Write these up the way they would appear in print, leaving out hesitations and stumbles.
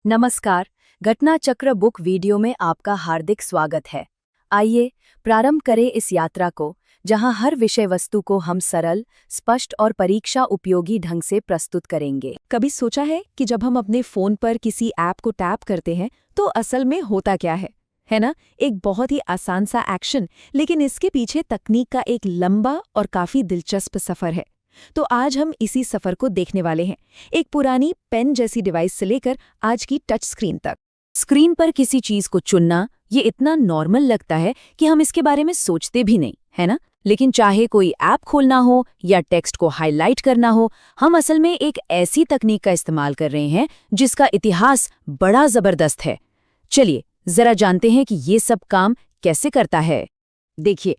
नमस्कार, घटना चक्र बुक वीडियो में आपका हार्दिक स्वागत है। आइए प्रारंभ करें इस यात्रा को, जहां हर विषय वस्तु को हम सरल, स्पष्ट और परीक्षा उपयोगी ढंग से प्रस्तुत करेंगे। कभी सोचा है कि जब हम अपने फोन पर किसी ऐप को टैप करते हैं तो असल में होता क्या है ना? एक बहुत ही आसान सा एक्शन, लेकिन इसके पीछे तकनीक का एक लंबा और काफी दिलचस्प सफर है। तो आज हम इसी सफर को देखने वाले हैं, एक पुरानी पेन जैसी डिवाइस से लेकर आज की टच स्क्रीन तक। स्क्रीन पर किसी चीज को चुनना ये इतना नॉर्मल लगता है कि हम इसके बारे में सोचते भी नहीं, है ना? लेकिन चाहे कोई ऐप खोलना हो या टेक्स्ट को हाईलाइट करना हो, हम असल में एक ऐसी तकनीक का इस्तेमाल कर रहे हैं जिसका इतिहास बड़ा जबरदस्त है। चलिए जरा जानते हैं कि ये सब काम कैसे करता है। देखिए,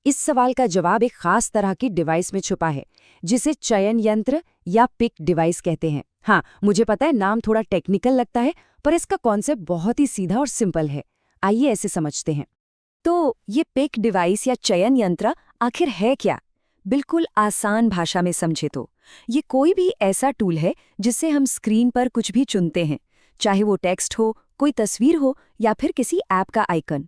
इस सवाल का जवाब एक खास तरह की डिवाइस में छुपा है, जिसे चयन यंत्र या पिक डिवाइस कहते हैं। हाँ, मुझे पता है नाम थोड़ा टेक्निकल लगता है, पर इसका कॉन्सेप्ट बहुत ही सीधा और सिंपल है। आइए ऐसे समझते हैं। तो ये पिक डिवाइस या चयन यंत्र आखिर है क्या? बिल्कुल आसान भाषा में समझे तो ये कोई भी ऐसा टूल है जिससे हम स्क्रीन पर कुछ भी चुनते हैं, चाहे वो टेक्स्ट हो, कोई तस्वीर हो या फिर किसी ऐप का आइकन।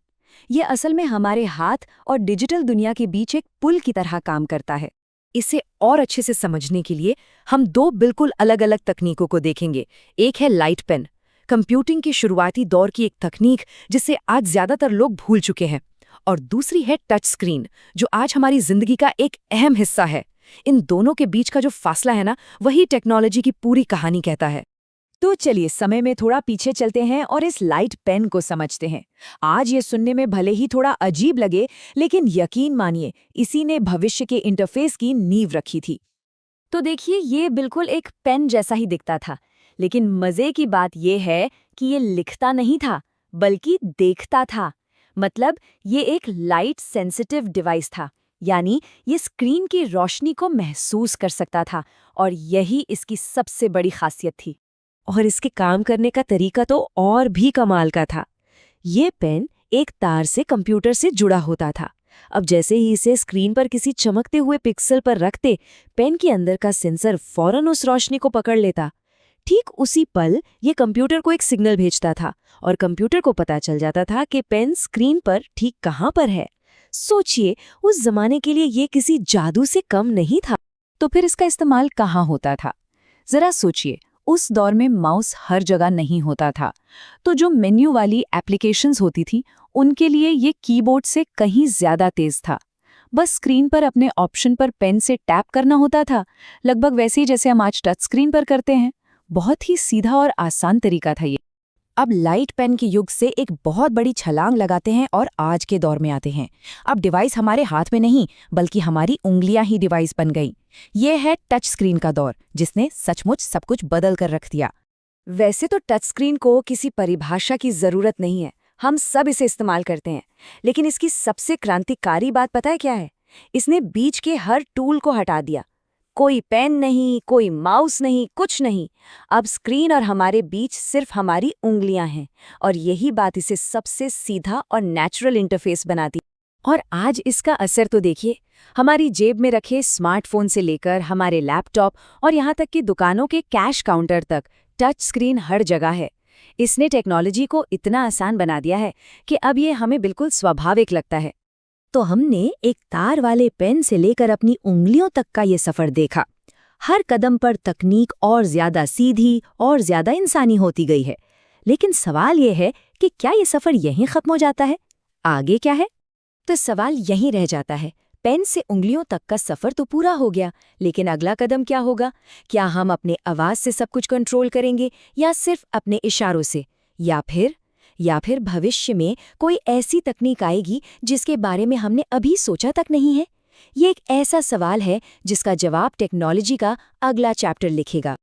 ये असल में हमारे हाथ और डिजिटल दुनिया के बीच एक पुल की तरह काम करता है। इसे और अच्छे से समझने के लिए हम दो बिल्कुल अलग-अलग तकनीकों को देखेंगे। एक है लाइट पेन, कंप्यूटिंग के शुरुआती दौर की एक तकनीक जिसे आज ज्यादातर लोग भूल चुके हैं, और दूसरी है टच स्क्रीन, जो आज हमारी जिंदगी का एक अहम हिस्सा है। इन दोनों के बीच का जो फासला है ना, वही टेक्नोलॉजी की पूरी कहानी कहता है। तो चलिए समय में थोड़ा पीछे चलते हैं और इस लाइट पेन को समझते हैं। आज ये सुनने में भले ही थोड़ा अजीब लगे, लेकिन यकीन मानिए इसी ने भविष्य के इंटरफेस की नींव रखी थी। तो देखिए, ये बिल्कुल एक पेन जैसा ही दिखता था, लेकिन मजे की बात यह है कि ये लिखता नहीं था, बल्कि देखता था। मतलब ये एक लाइट सेंसिटिव डिवाइस था, यानी ये स्क्रीन की रोशनी को महसूस कर सकता था, और यही इसकी सबसे बड़ी खासियत थी। और इसके काम करने का तरीका तो और भी कमाल का था। ये पेन एक तार से कंप्यूटर से जुड़ा होता था। अब जैसे ही इसे स्क्रीन पर किसी चमकते हुए पिक्सल पर रखते, पेन के अंदर का सेंसर फौरन उस रोशनी को पकड़ लेता। ठीक उसी पल ये कंप्यूटर को एक सिग्नल भेजता था, और कंप्यूटर को पता चल जाता था कि पेन स्क्रीन पर ठीक कहाँ पर है। सोचिए, उस जमाने के लिए ये किसी जादू से कम नहीं था। तो फिर इसका इस्तेमाल कहाँ होता था? जरा सोचिए, उस दौर में माउस हर जगह नहीं होता था, तो जो मेन्यू वाली एप्लीकेशंस होती थी उनके लिए ये कीबोर्ड से कहीं ज्यादा तेज था। बस स्क्रीन पर अपने ऑप्शन पर पेन से टैप करना होता था, लगभग वैसे ही जैसे हम आज टच स्क्रीन पर करते हैं। बहुत ही सीधा और आसान तरीका था ये। अब लाइट पेन के युग से एक बहुत बड़ी छलांग लगाते हैं और आज के दौर में आते हैं। अब डिवाइस हमारे हाथ में नहीं, बल्कि हमारी उंगलियां ही डिवाइस बन गई। ये है टच स्क्रीन का दौर, जिसने सचमुच सब कुछ बदल कर रख दिया। वैसे तो टच स्क्रीन को किसी परिभाषा की जरूरत नहीं है, हम सब इसे इस्तेमाल करते हैं। लेकिन इसकी सबसे क्रांतिकारी बात पता है क्या है? इसने बीच के हर टूल को हटा दिया। कोई पेन नहीं, कोई माउस नहीं, कुछ नहीं। अब स्क्रीन और हमारे बीच सिर्फ हमारी उंगलियां हैं, और यही बात इसे सबसे सीधा और नेचुरल इंटरफेस बनाती। और आज इसका असर तो देखिए, हमारी जेब में रखे स्मार्टफोन से लेकर हमारे लैपटॉप और यहाँ तक कि दुकानों के कैश काउंटर तक टच स्क्रीन हर जगह है। इसने टेक्नोलॉजी को इतना आसान बना दिया है कि अब ये हमें बिल्कुल स्वाभाविक लगता है। तो हमने एक तार वाले पेन से लेकर अपनी उंगलियों तक का ये सफर देखा। हर कदम पर तकनीक और ज्यादा सीधी और ज्यादा इंसानी होती गई है। लेकिन सवाल ये है कि क्या ये सफर यहीं खत्म हो जाता है? आगे क्या है? तो सवाल यहीं रह जाता है। पेन से उंगलियों तक का सफर तो पूरा हो गया, लेकिन अगला कदम क्या होगा? क्या हम अपने आवाज से सब कुछ कंट्रोल करेंगे, या सिर्फ अपने इशारों से? या फिर भविष्य में कोई ऐसी तकनीक आएगी जिसके बारे में हमने अभी सोचा तक नहीं है? ये एक ऐसा सवाल है जिसका जवाब टेक्नोलॉजी का अगला चैप्टर लिखेगा।